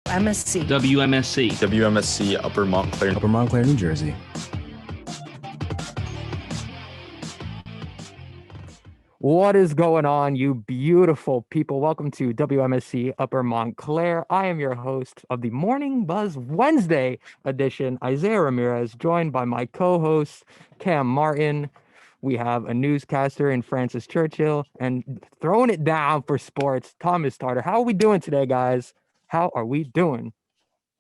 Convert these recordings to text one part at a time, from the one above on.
MSC. WMSC. WMSC Upper Montclair, New Jersey. What is going on, you beautiful people? Welcome to WMSC Upper Montclair. I am your host of the Morning Buzz Wednesday edition, Isaias Ramirez, joined by my co-host, Cam Martin. We have a newscaster in Francis Churchill, and throwing it down for sports, Thomas Tarter. How are we doing today, guys? How are we doing?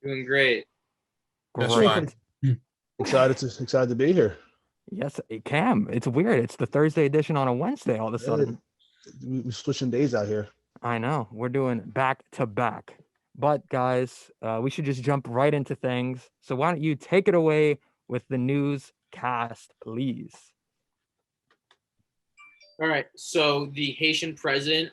Doing great. Great. Excited to be here. Yes, Cam, it's weird. It's the Thursday edition on a Wednesday all of a sudden. We're switching days out here. I know. We're doing back to back. But guys, we should just jump right into things. So why don't you take it away with the newscast, please? All right. So the Haitian president,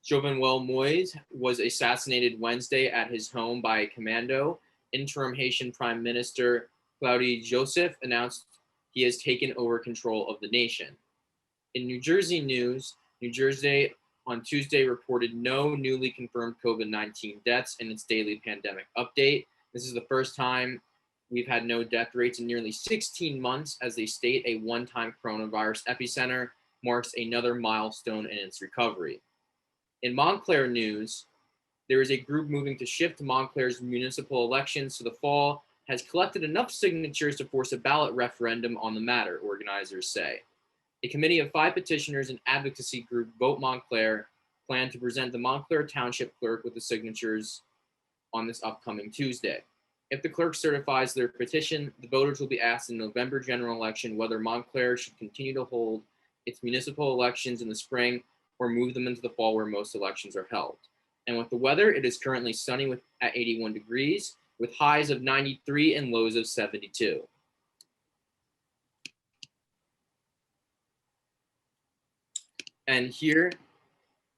Jovenel Moïse, was assassinated Wednesday at his home by a commando. Interim Haitian Prime Minister Claudie Joseph announced he has taken over control of the nation. In New Jersey news, New Jersey on Tuesday reported no newly confirmed COVID-19 deaths in its daily pandemic update. This is the first time we've had no death rates in nearly 16 months, as they state a one-time coronavirus epicenter marks another milestone in its recovery. In Montclair news, there is a group moving to shift Montclair's municipal elections to the fall, has collected enough signatures to force a ballot referendum on the matter, organizers say. A committee of 5 petitioners and advocacy group Vote Montclair plan to present the Montclair Township Clerk with the signatures on this upcoming Tuesday. If the clerk certifies their petition, the voters will be asked in the November general election whether Montclair should continue to hold its municipal elections in the spring or move them into the fall where most elections are held. And with the weather, it is currently sunny at 81 degrees, with highs of 93 and lows of 72. And here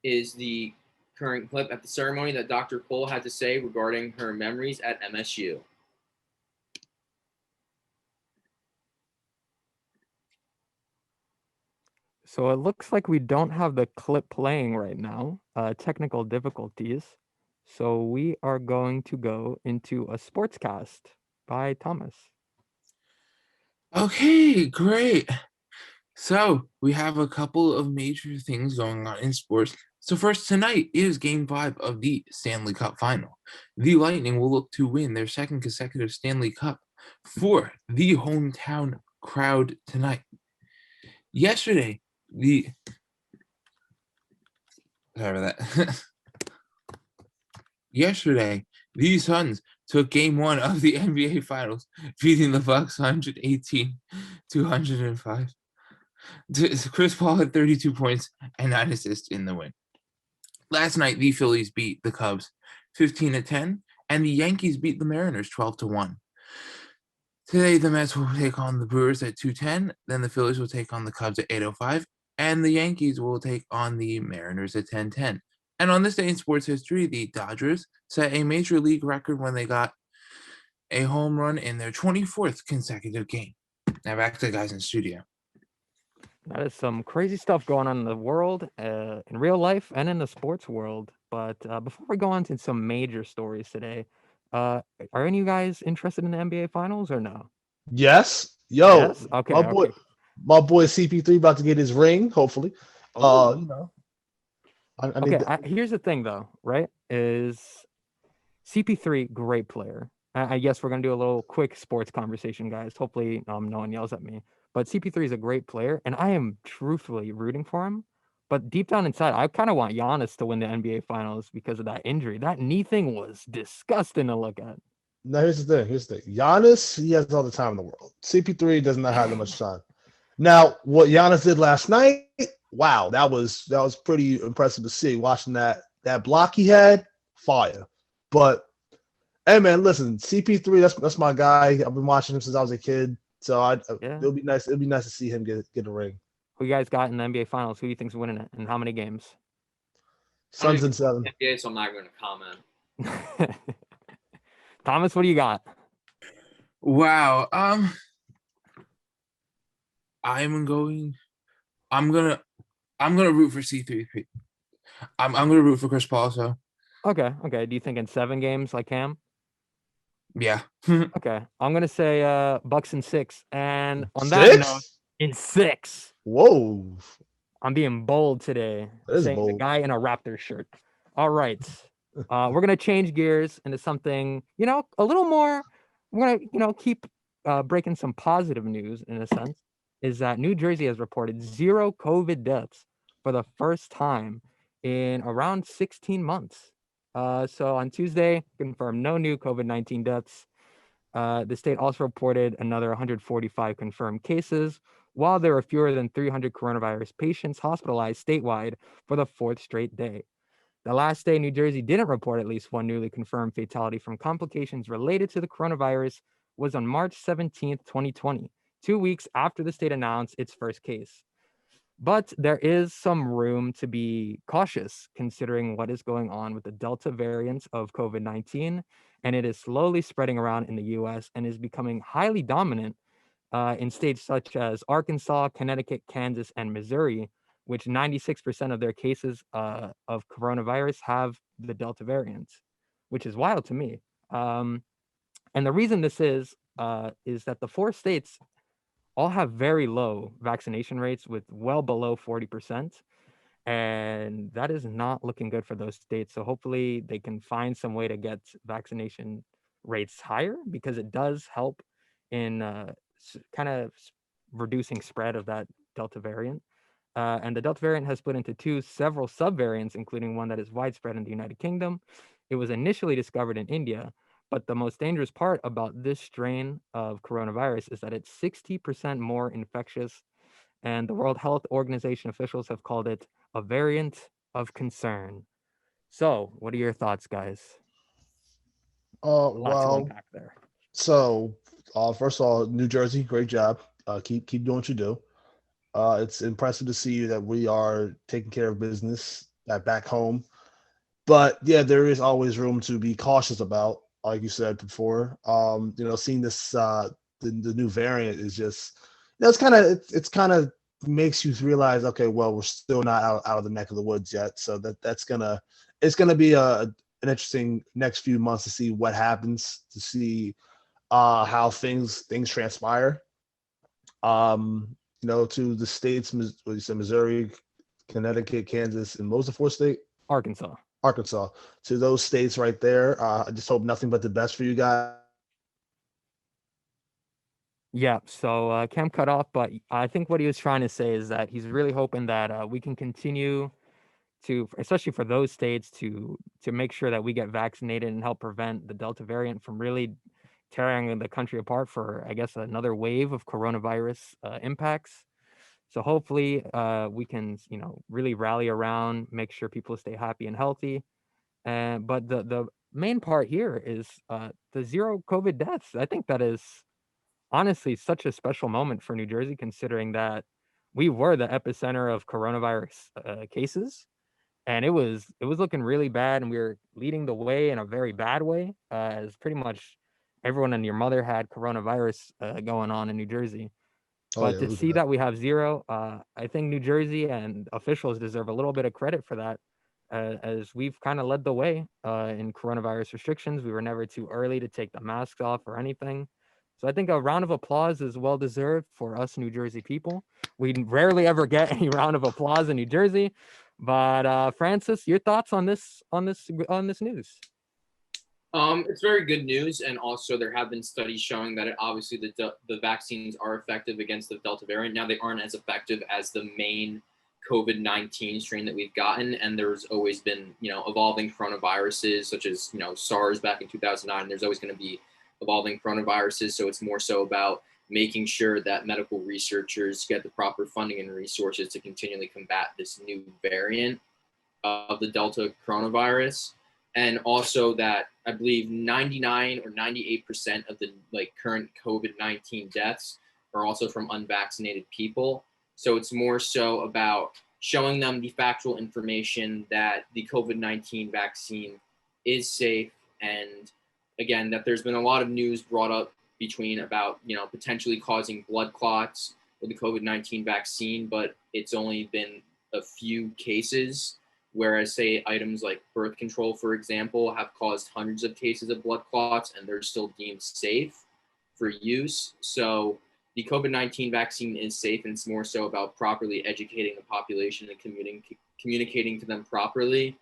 is the current clip at the ceremony that Dr. Cole had to say regarding her memories at MSU. So it looks like we don't have the clip playing right now, technical difficulties. So we are going to go into a sportscast by Thomas. Okay, great. So we have a couple of major things going on in sports. So first, tonight is Game 5 of the Stanley Cup Final. The Lightning will look to win their second consecutive Stanley Cup for the hometown crowd tonight. Yesterday, Yesterday, the Suns took Game 1 of the NBA Finals, beating the Bucks 118-105. Chris Paul had 32 points and 9 assists in the win. Last night, the Phillies beat the Cubs 15-10, and the Yankees beat the Mariners 12-1. Today, the Mets will take on the Brewers at 2:10, then the Phillies will take on the Cubs at 8:05, and the Yankees will take on the Mariners at 10:10. And on this day in sports history, the Dodgers set a major league record when they got a home run in their 24th consecutive game. Now back to the guys in the studio. That is some crazy stuff going on in the world, in real life and in the sports world. But before we go on to some major stories today, are any of you guys interested in the NBA Finals or no? Yes. Yo, Yes? Okay, my boy CP3 about to get his ring, hopefully. You know. Here's the thing though, right? Is CP3 great player. I guess we're gonna do a little quick sports conversation, guys. Hopefully no one yells at me. But CP3 is a great player, and I am truthfully rooting for him. But deep down inside, I kind of want Giannis to win the NBA Finals because of that injury. That knee thing was disgusting to look at. Now here's the thing. Giannis, he has all the time in the world. CP3 does not have that much time. Now, what Giannis did last night, wow, that was pretty impressive to see. Watching that block he had, fire. But hey man, listen, CP3, that's my guy. I've been watching him since I was a kid. So it'll be nice. It'll be nice to see him get a ring. Who you guys got in the NBA Finals? Who do you think's winning it, and how many games? Suns in 7. NBA, so I'm not going to comment. Thomas, what do you got? Wow. I'm gonna root for C3. I'm gonna root for Chris Paul. So Okay. Do you think in 7 games like Cam? Yeah. Okay. I'm gonna say Bucks in 6. And on that note, 6? in 6. Whoa, I'm being bold today, that is saying the bold. guy in a Raptor shirt. All right. We're gonna change gears into something, a little more. We're gonna, keep breaking some positive news in a sense. Is that New Jersey has reported 0 COVID deaths for the first time in around 16 months. So on Tuesday, confirmed no new COVID-19 deaths. The state also reported another 145 confirmed cases, while there were fewer than 300 coronavirus patients hospitalized statewide for the 4th straight day. The last day New Jersey didn't report at least one newly confirmed fatality from complications related to the coronavirus was on March 17th, 2020, 2 weeks after the state announced its first case. But there is some room to be cautious considering what is going on with the Delta variant of COVID-19, and it is slowly spreading around in the US and is becoming highly dominant in states such as Arkansas, Connecticut, Kansas, and Missouri, which 96% of their cases of coronavirus have the Delta variant, which is wild to me. And the reason this is that the 4 states all have very low vaccination rates with well below 40%. And that is not looking good for those states. So hopefully they can find some way to get vaccination rates higher because it does help in kind of reducing spread of that Delta variant. And the Delta variant has split into several subvariants, including one that is widespread in the United Kingdom. It was initially discovered in India, but the most dangerous part about this strain of coronavirus is that it's 60% more infectious, and the World Health Organization officials have called it a variant of concern. So, what are your thoughts, guys? A lot to Well, unpack there. so first of all, New Jersey, great job. Keep doing what you do. It's impressive to see that we are taking care of business back home. But yeah, there is always room to be cautious about, like you said before. Seeing this the new variant is just, it's kind of makes you realize, okay, well, we're still not out of the neck of the woods yet. So it's gonna be an interesting next few months to see what happens, to see how things transpire. To the states, what you said, Missouri, Connecticut, Kansas, and what was the 4th state? Arkansas. Arkansas. To those states right there, I just hope nothing but the best for you guys. Yeah, so Cam cut off, but I think what he was trying to say is that he's really hoping that we can continue to, especially for those states, to make sure that we get vaccinated and help prevent the Delta variant from really tearing the country apart for, I guess, another wave of coronavirus impacts. So hopefully we can, really rally around, make sure people stay happy and healthy. But the main part here is the 0 COVID deaths. I think that is honestly such a special moment for New Jersey, considering that we were the epicenter of coronavirus cases, and it was looking really bad, and we were leading the way in a very bad way, as pretty much everyone and your mother had coronavirus going on in New Jersey. Oh But yeah, to look at see that. that we have 0, I think New Jersey and officials deserve a little bit of credit for that, as we've kind of led the way in coronavirus restrictions. We were never too early to take the masks off or anything. So I think a round of applause is well deserved for us New Jersey people. We rarely ever get any round of applause in New Jersey. But Francis, your thoughts on this news? It's very good news, and also there have been studies showing that obviously the vaccines are effective against the Delta variant. Now they aren't as effective as the main COVID-19 strain that we've gotten, and there's always been evolving coronaviruses such as SARS back in 2009. There's always going to be evolving coronaviruses, so it's more so about making sure that medical researchers get the proper funding and resources to continually combat this new variant of the Delta coronavirus. And also that I believe 99 or 98% of the current COVID-19 deaths are also from unvaccinated people. So it's more so about showing them the factual information that the COVID-19 vaccine is safe, and again that there's been a lot of news brought up between about potentially causing blood clots with the COVID-19 vaccine, but it's only been a few cases whereas say items like birth control, for example, have caused hundreds of cases of blood clots and they're still deemed safe for use. So the COVID-19 vaccine is safe, and it's more so about properly educating the population and communicating to them properly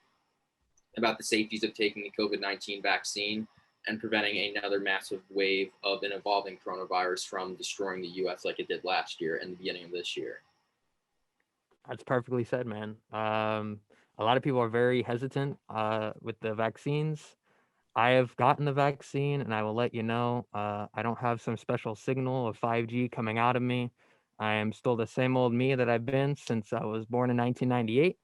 about the safeties of taking the COVID-19 vaccine and preventing another massive wave of an evolving coronavirus from destroying the U.S. like it did last year and the beginning of this year. That's perfectly said, man. A lot of people are very hesitant with the vaccines. I have gotten the vaccine, and I will let you know, I don't have some special signal of 5G coming out of me. I am still the same old me that I've been since I was born in 1998.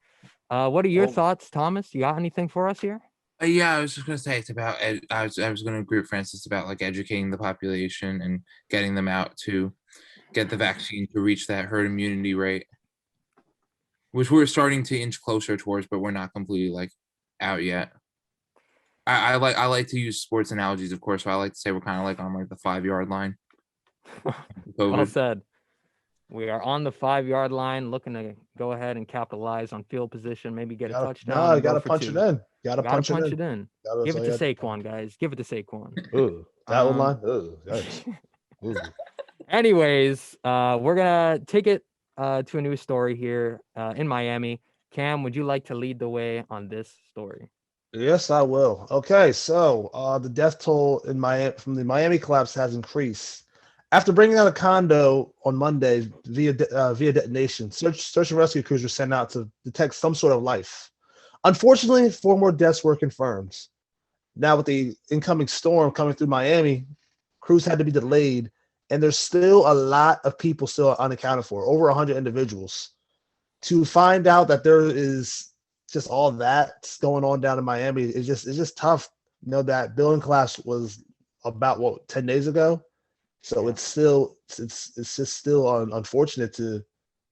What are your thoughts, Thomas? You got anything for us here? Yeah, I was just gonna say it's about. I was gonna agree with Francis about like educating the population and getting them out to get the vaccine to reach that herd immunity rate, which we're starting to inch closer towards, but we're not completely like out yet. I like to use sports analogies, of course. So I like to say we're kind of like on like the 5-yard line. Well said. We are on the 5-yard line, looking to go ahead and capitalize on field position, maybe get a touchdown. No, you and go gotta for punch two. it in. Gotta punch punch it it in. in. Give it to Saquon, guys. Give it to Saquon. Ooh, that one line. Ooh, yikes. Ooh. Anyways, we're gonna take it to a new story here in Miami. Cam, would you like to lead the way on this story? Yes, I will. Okay, so the death toll in Miami from the Miami collapse has increased. After bringing down a condo on Monday via detonation, search and rescue crews were sent out to detect some sort of life. Unfortunately, 4 more deaths were confirmed. Now, with the incoming storm coming through Miami, crews had to be delayed, and there's still a lot of people still unaccounted for, over 100 individuals. To find out that there is just all that's going on down in Miami, it's just tough. You know, that building collapse was about 10 days ago. So it's just still unfortunate to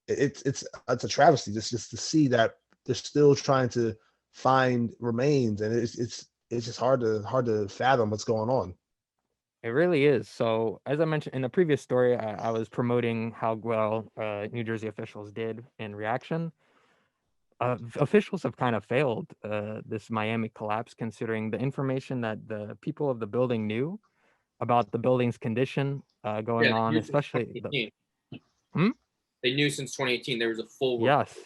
it's a travesty just to see that they're still trying to find remains, and it's just hard to fathom what's going on. It really is. So, as I mentioned in the previous story, I was promoting how well New Jersey officials did in reaction. Officials have kind of failed this Miami collapse, considering the information that the people of the building knew about the building's condition going on, especially They knew since 2018 there was a full yes.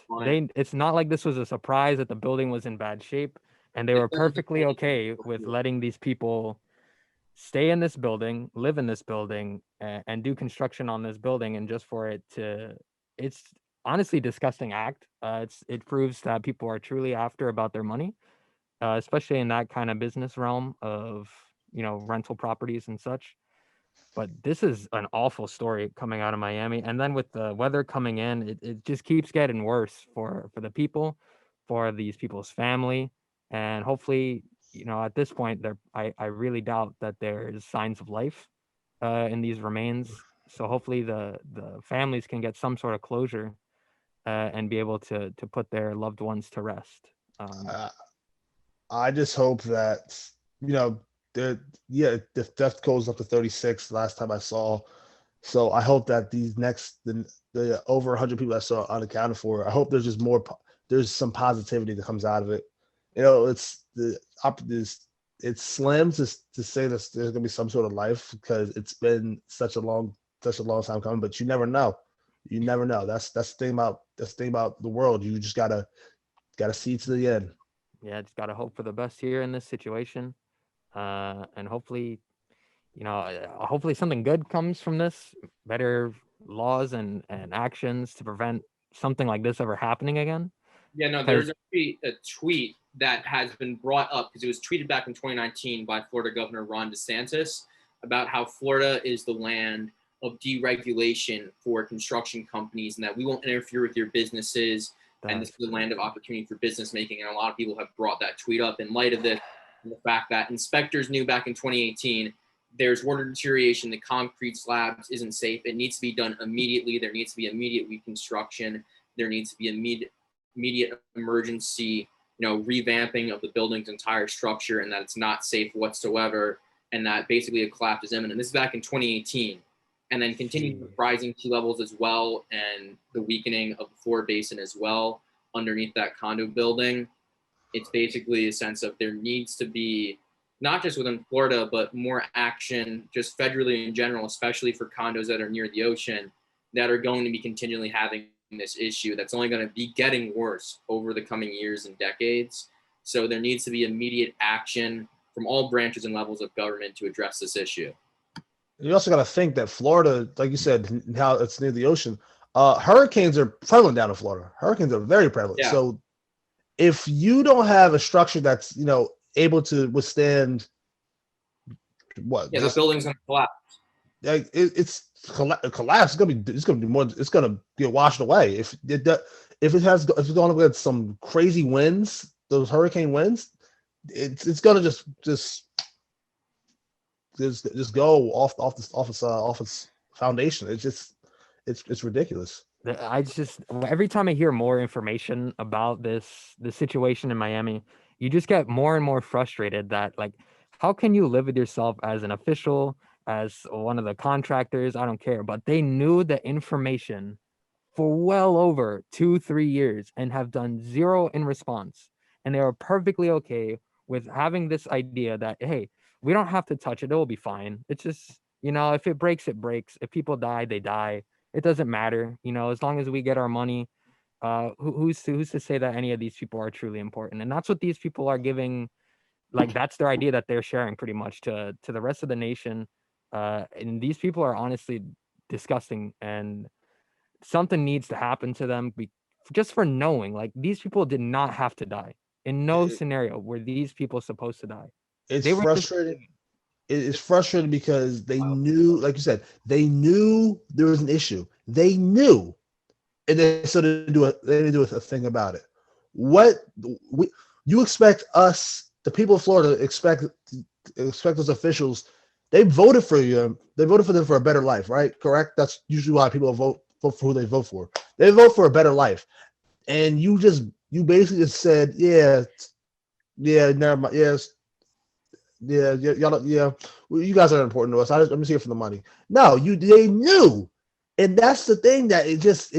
It's not like this was a surprise that the building was in bad shape, and they were perfectly okay with letting these people stay in this building, live in this building, and do construction on this building, and just for it to, it's honestly disgusting act. It proves that people are truly after about their money, especially in that kind of business realm of rental properties and such. But this is an awful story coming out of Miami, and then with the weather coming in, it just keeps getting worse for the people, for these people's family, and hopefully, at this point, I really doubt that there's signs of life in these remains. So hopefully the families can get some sort of closure and be able to put their loved ones to rest. I just hope that the death goes up to 36 last time I saw. So I hope that these the over 100 people I saw unaccounted for, I hope there's just there's some positivity that comes out of it. It's slim to say that there's gonna be some sort of life, because it's been such a long time coming, but you never know. That's the thing about the world. You just gotta see to the end. Yeah, just gotta hope for the best here in this situation. And hopefully something good comes from this, better laws and actions to prevent something like this ever happening again. Yeah, no, there's a tweet that has been brought up because it was tweeted back in 2019 by Florida Governor Ron DeSantis about how Florida is the land of deregulation for construction companies and that we won't interfere with your businesses. And this is the land of opportunity for business making. And a lot of people have brought that tweet up in light of this, and the fact that inspectors knew back in 2018 there's water deterioration, the concrete slabs isn't safe. It needs to be done immediately. There needs to be immediate reconstruction. There needs to be immediate emergency, revamping of the building's entire structure, and that it's not safe whatsoever, and that basically a collapse is imminent. This is back in 2018. And then continued rising sea levels as well, and the weakening of the floor basin as well underneath that condo building. it's basically a sense of there needs to be, not just within Florida, but more action just federally in general, especially for condos that are near the ocean that are going to be continually having this issue that's only going to be getting worse over the coming years and decades. So there needs to be immediate action from all branches and levels of government to address this issue. You also got to think that Florida, like you said, how it's near the ocean. Hurricanes are prevalent down in Florida. Hurricanes are very prevalent. Yeah. So if you don't have a structure that's able to withstand what? Yeah, the building's going to collapse. Like it's collapse. It's gonna be more. It's gonna get washed away if it's going to get some crazy winds, those hurricane winds. It's gonna just go off its foundation. It's ridiculous. I just every time I hear more information about the situation in Miami, you just get more and more frustrated that like, how can you live with yourself as an official, as one of the contractors? I don't care, but they knew the information for well over 2-3 years and have done zero in response, and they are perfectly okay with having this idea that, hey, we don't have to touch it, it'll be fine. It's just, if it breaks, it breaks. If people die, they die. It doesn't matter, as long as we get our money. Who's to say that any of these people are truly important? And that's what these people are giving, like that's their idea that they're sharing pretty much to the rest of the nation. And these people are honestly disgusting, and something needs to happen to them just for knowing, like, these people did not have to die. In no scenario were these people supposed to die. It's frustrating. It's frustrating because they knew, like you said, they knew there was an issue. They knew, and they didn't do a thing about it. You expect us, the people of Florida, expect those officials. They voted for you. They voted for them for a better life, right? Correct. That's usually why people vote for who they vote for. They vote for a better life, and you basically just said, yeah, never mind, yes. Yeah, y'all. Yeah, well, you guys are important to us. I'm just here for the money. No, they knew, and that's the thing that it just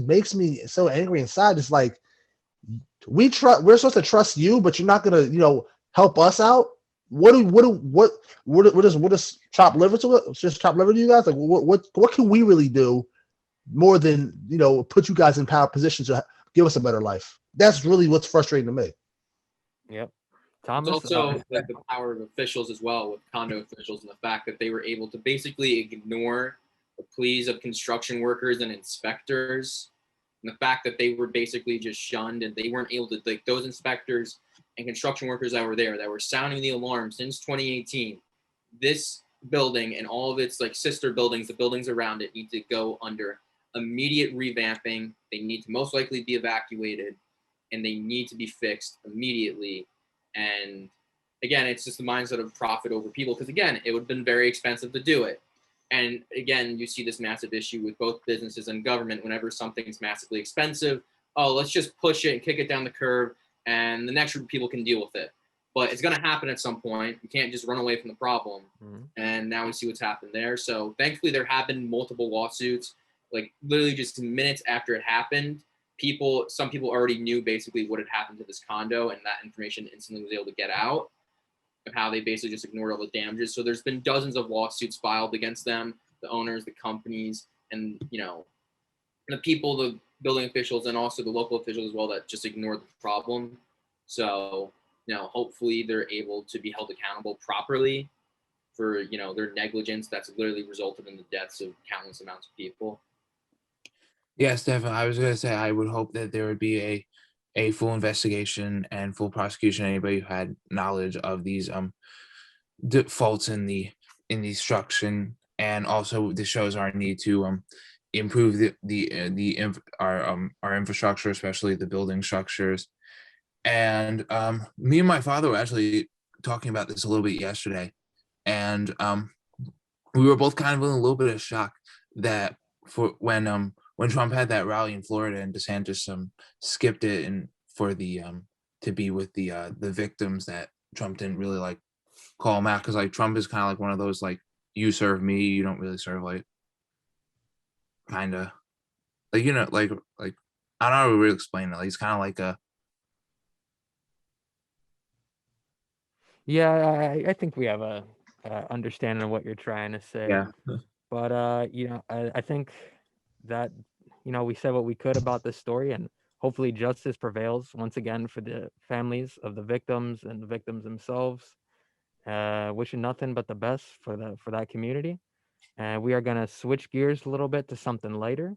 makes me so angry inside. It's like we're supposed to trust you, but you're not gonna help us out. What does chop liver to it? Just chop liver to you guys? Like what can we really do more than put you guys in power positions to give us a better life? That's really what's frustrating to me. Yep. It's also the power of officials as well, with condo officials, and the fact that they were able to basically ignore the pleas of construction workers and inspectors, and the fact that they were basically just shunned, and they weren't able to, like, those inspectors and construction workers that were there that were sounding the alarm since 2018. This building and all of its sister buildings, the buildings around it, need to go under immediate revamping. They need to most likely be evacuated, and they need to be fixed immediately. And again, it's just the mindset of profit over people, because again, it would have been very expensive to do it. And again, you see this massive issue with both businesses and government. Whenever something's massively expensive, let's just push it and kick it down the curve, and the next group of people can deal with it. But it's going to happen at some point. You can't just run away from the problem. Mm-hmm. And now we see what's happened there. So thankfully, there have been multiple lawsuits, like literally just minutes after it happened. Some people already knew basically what had happened to this condo, and that information instantly was able to get out of how they basically just ignored all the damages. So there's been dozens of lawsuits filed against them, the owners, the companies, and the people, the building officials, and also the local officials as well, that just ignored the problem. So hopefully they're able to be held accountable properly for their negligence that's literally resulted in the deaths of countless amounts of people. Yes, definitely. I was going to say, I would hope that there would be a full investigation and full prosecution of anybody who had knowledge of these faults in the structure, and also this shows our need to improve our infrastructure, especially the building structures. And me and my father were actually talking about this a little bit yesterday, and we were both kind of in a little bit of shock that when Trump had that rally in Florida and DeSantis skipped it, and for the to be with the victims, that Trump didn't really call them out, because Trump is kind of one of those you serve me, you don't really serve kind of I don't know how to really explain it. He's kind of Yeah, I think we have a understanding of what you're trying to say. Yeah. But I think that we said what we could about this story, and hopefully justice prevails once again for the families of the victims and the victims themselves. Wishing nothing but the best for that community. And we are gonna switch gears a little bit to something lighter,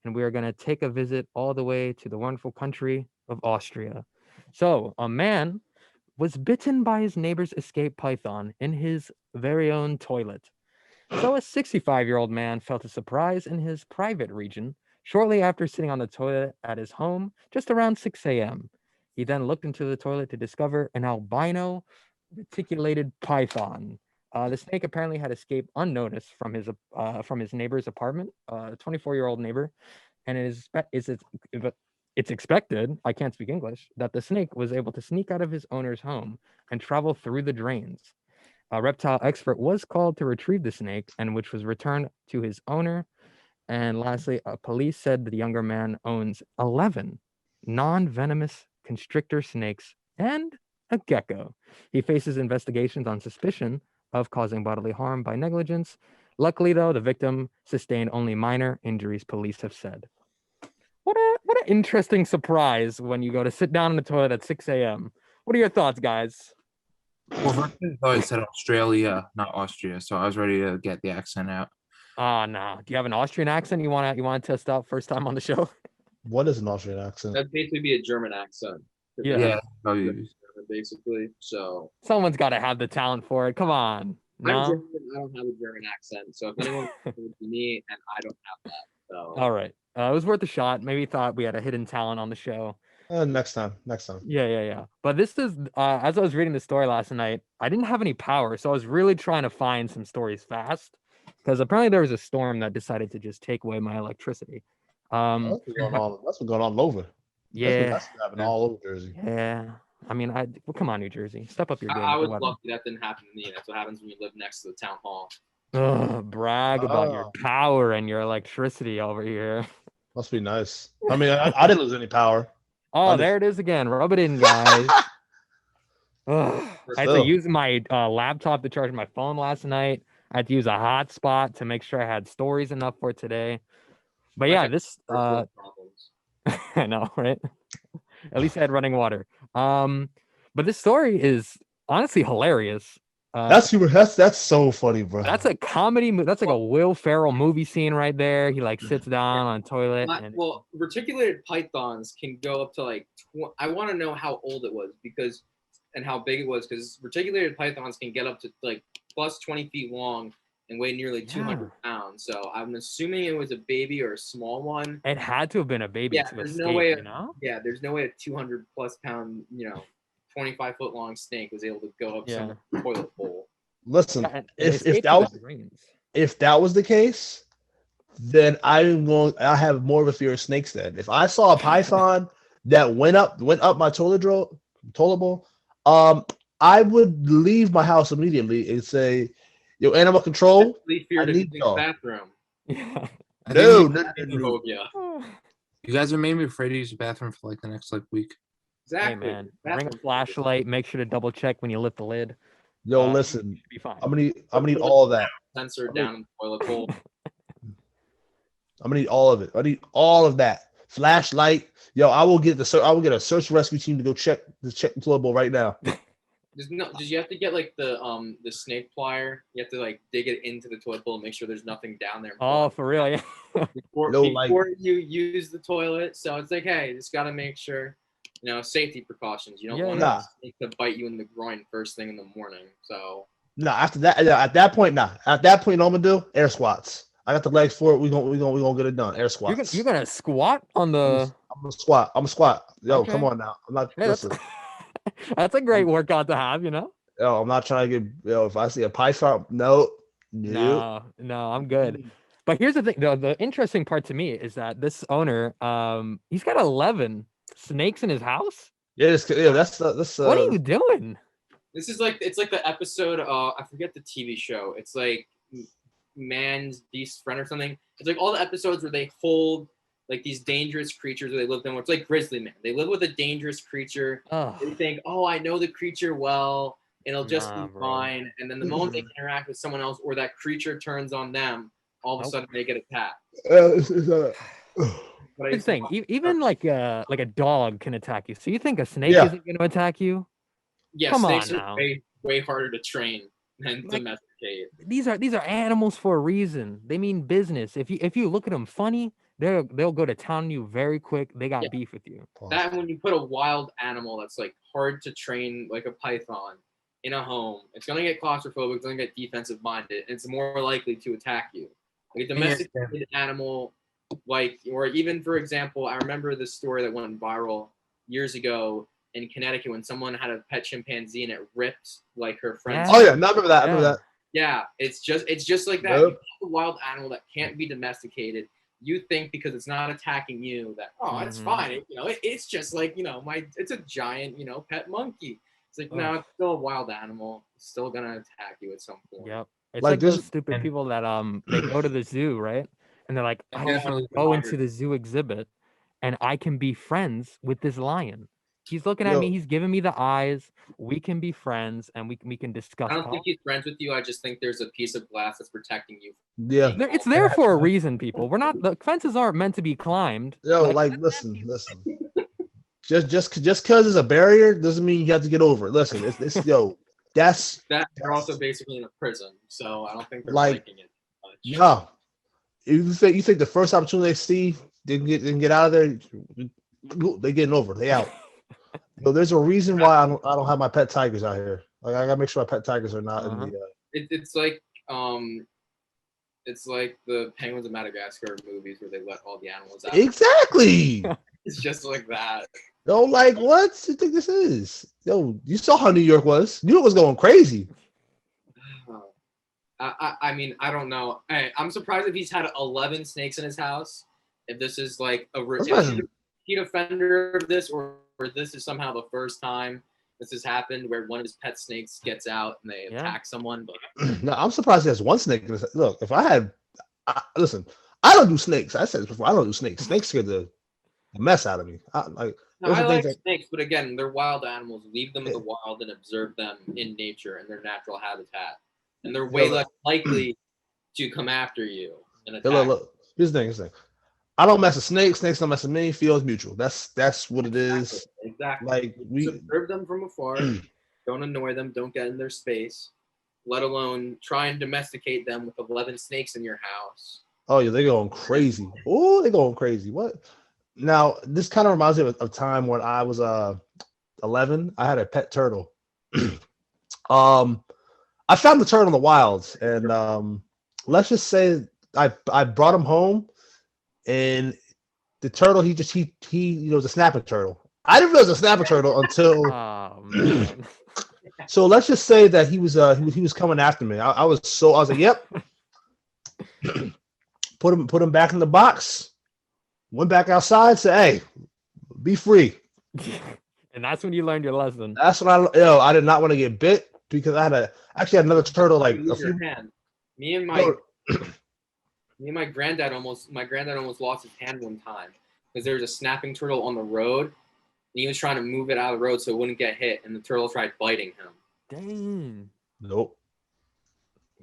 and we are gonna take a visit all the way to the wonderful country of Austria. So a man was bitten by his neighbor's escaped python in his very own toilet. So a 65-year-old man felt a surprise in his private region shortly after sitting on the toilet at his home just around 6 a.m. He then looked into the toilet to discover an albino reticulated python. The snake apparently had escaped unnoticed from his neighbor's apartment, a 24-year-old neighbor, and it's expected, I can't speak English, that the snake was able to sneak out of his owner's home and travel through the drains. A reptile expert was called to retrieve the snake, and which was returned to his owner. And lastly, police said that the younger man owns 11 non-venomous constrictor snakes and a gecko. He faces investigations on suspicion of causing bodily harm by negligence. Luckily, though, the victim sustained only minor injuries, police have said. What an interesting surprise when you go to sit down in the toilet at 6 a.m. What are your thoughts, guys? Well, first I thought it said Australia, not Austria, so I was ready to get the accent out. Oh no. Do you have an Austrian accent you wanna test out first time on the show? What is an Austrian accent? That'd basically be a German accent. Yeah. Yeah, probably. Basically. So Someone's gotta have the talent for it. Come on. I'm No? German. I don't have a German accent. So if anyone it would be me, and I don't have that. So All right. It was worth a shot. Maybe thought we had a hidden talent on the show. Next time. Yeah. But this is as I was reading the story last night, I didn't have any power, so I was really trying to find some stories fast. Because apparently there was a storm that decided to just take away my electricity. That's what's going on. That's what's going on all over. Yeah. That's what's happening all over Jersey. Yeah. I mean, well, come on, New Jersey. Step up your game. I with was the weather. lucky that didn't happen to me. That's what happens when you live next to the town hall. Ugh, brag about your Oh. power and your electricity over here. Must be nice. I mean, I didn't lose any power. Oh, there it is again. Rub it in, guys. Ugh. I had to Still. use my laptop to charge my phone last night. I had to use a hotspot to make sure I had stories enough for today. But yeah, this Problems. I know, right? At least I had running water. But this story is honestly hilarious. That's so funny, bro. That's a comedy. That's like a Will Ferrell movie scene right there. He like sits down on a toilet. And Well, reticulated pythons can go up to like. I want to know how old it was and how big it was because reticulated pythons can get up to like plus 20 feet long and weigh nearly 200 pounds. So I'm assuming it was a baby or a small one. it had to have been a baby Yeah, to there's escape, no way. you know? Yeah, there's no way a 200 plus pound, 25-foot long snake was able to go up some toilet bowl. Listen, Yeah, and if escape that through was the drains. if that was the case, then I have more of a fear of snakes. Then if I saw a python that went up my toilet bowl, I would leave my house immediately and say, "Yo, animal control, Leave fear I to need the y'all." bathroom. Yeah. I No, think no. Phobia. you guys have made me afraid to use the bathroom for like the next week. Exactly. Hey man, bring a Bathroom. flashlight. Make sure to double check when you lift the lid. Yo, You listen, should be fine. I'm gonna need all of that. Sensor down in the toilet bowl. I'm gonna need all of it. I need all of that. Flashlight. Yo, I will get a search and rescue team to go check the toilet bowl right now. Did you have to get like the snake plier? You have to like dig it into the toilet bowl and make sure there's nothing down there. Oh, for real? Yeah. before you use the toilet. So it's like, hey, just gotta make sure, safety precautions. You don't want Nah. a snake to bite you in the groin first thing in the morning. So After that, at that point, At that point, you know what I'm gonna do? Air squats. I got the legs for it. We gonna get it done. Air squats. You're gonna squat on the. I'm gonna squat. Yo, Okay. come on now. I'm not. Hey, listen. That's a great workout to have, you know. Yo, I'm not trying to get. Yo, if I see a python, no. No, I'm good. But here's the thing: the interesting part to me is that this owner, he's got 11 snakes in his house. Yeah, that's. What are you doing? this is like it's like the episode. I forget the TV show. It's like Man's Beast Friend or something. It's like all the episodes where they hold like these dangerous creatures that they live in. It's like Grizzly Man. They live with a dangerous creature. Oh, They think, oh, I know the creature well. and it'll just Nah, be bro. fine. And then the moment they interact with someone else or that creature turns on them, all of a Nope. sudden they get attacked. But Here's the thing. Even like a dog can attack you. So you think a snake Yeah. isn't going to attack you? yeah, Come snakes on are now. way harder to train than Like- domesticate. These are animals for a reason. They mean business. If you look at them funny, they'll go to town on you very quick. They got Yeah. beef with you. That when you put a wild animal that's like hard to train, like a python, in a home, it's gonna get claustrophobic. It's gonna get defensive minded. And it's more likely to attack you. Like a domesticated animal, like, or even for example, I remember this story that went viral years ago in Connecticut when someone had a pet chimpanzee and it ripped like her friend's. Oh yeah, no, I remember that. I remember Yeah. that. Yeah, it's just like that. Yep. You have a wild animal that can't be domesticated. You think because it's not attacking you that it's Mhm. fine. It's just like it's a giant pet monkey. It's like no, it's still a wild animal. It's still gonna attack you at some point. Yep. It's Like like those this- stupid and- people that they go to the zoo, right? And they're like, And I they should wanna leave the go into library. the zoo exhibit and I can be friends with this lion. He's looking at Yo. me, he's giving me the eyes. We can be friends and we can discuss I don't talk. think he's friends with you. I just think there's a piece of glass that's protecting you. Yeah. It's there for a reason, people. We're not the fences aren't meant to be climbed. Yo, like listen. Just because it's a barrier doesn't mean you have to get over it. Listen, it's that's That they're also basically in a prison, so I don't think they're Like- liking it much. yeah. You think the first opportunity they see, they can get out of there, they getting over. They out. There's a reason why I don't have my pet tigers out here. Like I gotta make sure my pet tigers are not in the. It's like the Penguins of Madagascar movies where they let all the animals out. Exactly. It's just like that. Yo, like what you think this is? Yo, you saw how New York was. New York was going crazy. I mean, I don't know. I'm surprised if he's had 11 snakes in his house. If this is like a repeat offender of this, or this is somehow the first time this has happened where one of his pet snakes gets out and they attack someone. But No, I'm surprised there's one snake. Look, if I had, listen, I don't do snakes. I said this before. I don't do snakes. Snakes scare the mess out of me. no, Those I are like things snakes, but again, they're wild animals. Leave them in the wild and observe them in nature in their natural habitat, and they're way less likely to come after you and attack. Look. Here's the thing. I don't mess with snakes. Snakes don't mess with me. Feels mutual. That's what it is. Exactly. Like we observe them from afar. Don't annoy them. Don't get in their space. Let alone try and domesticate them with 11 snakes in your house. Oh yeah, they're going crazy. Oh, they're going crazy. What? Now this kind of reminds me of a time when I was 11. I had a pet turtle. I found the turtle in the wild, and let's just say I brought him home, and the turtle he was a snapping turtle. I didn't realize it was a snapping turtle until. Oh man. So let's just say that he was coming after me. I was like, yep. Put him back in the box. Went back outside. Said, hey, be free. And that's when you learned your lesson. That's what I did not want to get bit because I had another turtle like You lose your hand. Me and my granddad almost lost his hand one time because there was a snapping turtle on the road, and he was trying to move it out of the road so it wouldn't get hit, and the turtle tried biting him. Dang. Nope.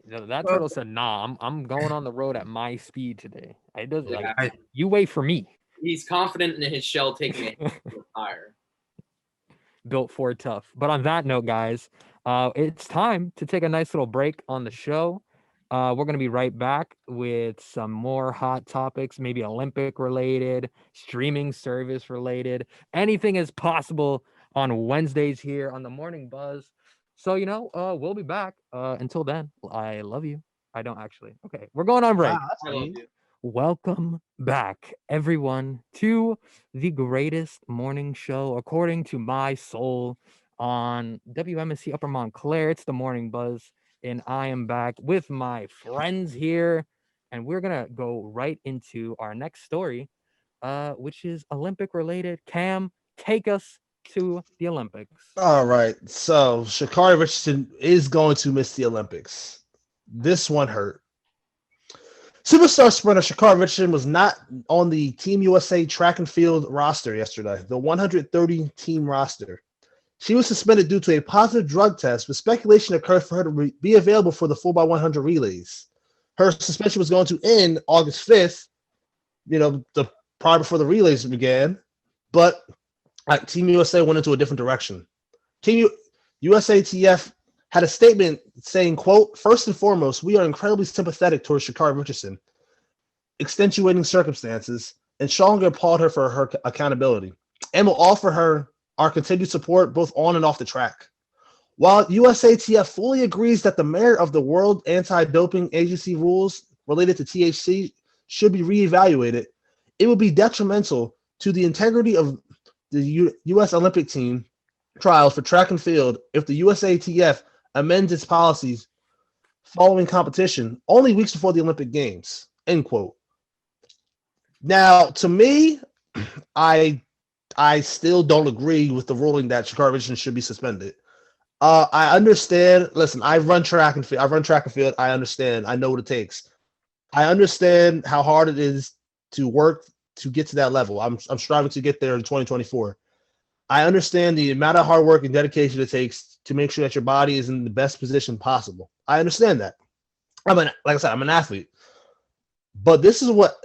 That turtle said, "Nah, I'm going on the road at my speed today. It doesn't Yeah, like you wait for me." He's confident in his shell taking a hit higher. Built for tough. But on that note, guys, it's time to take a nice little break on the show. We're going to be right back with some more hot topics, maybe Olympic related, streaming service related. Anything is possible on Wednesdays here on the Morning Buzz. So, we'll be back. Until then, I love you. I don't actually. Okay, we're going on break. Wow, that's I love mean. you. Welcome back, everyone, to the greatest morning show, according to my soul, on WMSC Upper Montclair. It's the Morning Buzz, and I am back with my friends here, and we're gonna go right into our next story, which is Olympic related. Cam, take us to the Olympics. All right. So Sha'Carri Richardson is going to miss the Olympics. This one hurt. Superstar sprinter Sha'Carri Richardson was not on the Team USA track and field roster yesterday, the 130 team roster. She was suspended due to a positive drug test, but speculation occurred for her to be available for the 4x100 relays. Her suspension was going to end August 5th, the prior before the relays began, but Team USA went into a different direction. Team USATF had a statement saying, quote, "First and foremost, we are incredibly sympathetic towards Sha'Carri Richardson, extenuating circumstances, and strongly applaud her for her accountability, and will offer her our continued support both on and off the track. While USATF fully agrees that the merit of the World Anti-Doping Agency rules related to THC should be reevaluated, it would be detrimental to the integrity of the U.S. Olympic team trials for track and field if the USATF amends its policies following competition only weeks before the Olympic Games," end quote. Now, to me, I still don't agree with the ruling that Sha'Carri Richardson should be suspended. I understand. Listen, I run track and field. I understand. I know what it takes. I understand how hard it is to work to get to that level. I'm striving to get there in 2024. I understand the amount of hard work and dedication it takes to make sure that your body is in the best position possible. I understand that. Like I said, I'm an athlete. But this is what